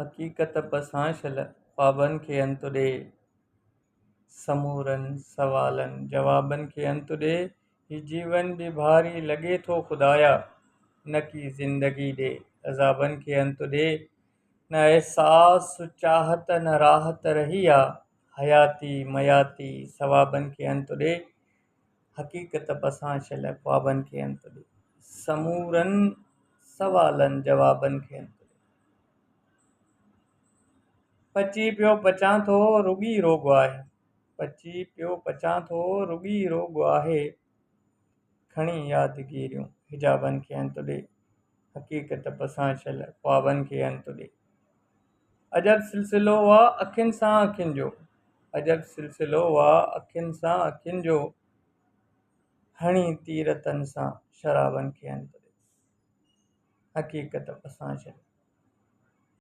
हक़ीक़त बसां छल ख़्वाबनि खे अंतु ॾे, समूरनि सवालनि जवाबनि खे अंतु ॾे। ही जीवन बि भारी लॻे थो ख़ुदाया, न की ज़िंदगी ॾे अज़ाबनि खे अंतु ॾे। न एहसास चाहत न राहत रही आ, हयाती मयाती सवाबनि खे अंतु ॾे। हक़ीक़त बसां छल ख़्वाबनि खे अंतु ॾे, समूरनि सवालनि जवाबनि खे अंतु ॾे। पची पियो पचां थो रुॻी रोॻ आहे, पची पियो पचां थो रुॻी रोॻ आहे। खणी यादगिरियूं हिजाबनि खे अंतु ॾे, हक़ीक़त बसां छल ख़्वाबनि खे अंतु ॾे। अजब सिलसिलो आ अखियुनि सां अखियुनि जो, अजब सिलसिलो आ अखियुनि सां अखियुनि जो। हणी तीरतनि सां शराबनि खे अंतु ॾे, हक़ीक़त बसां छल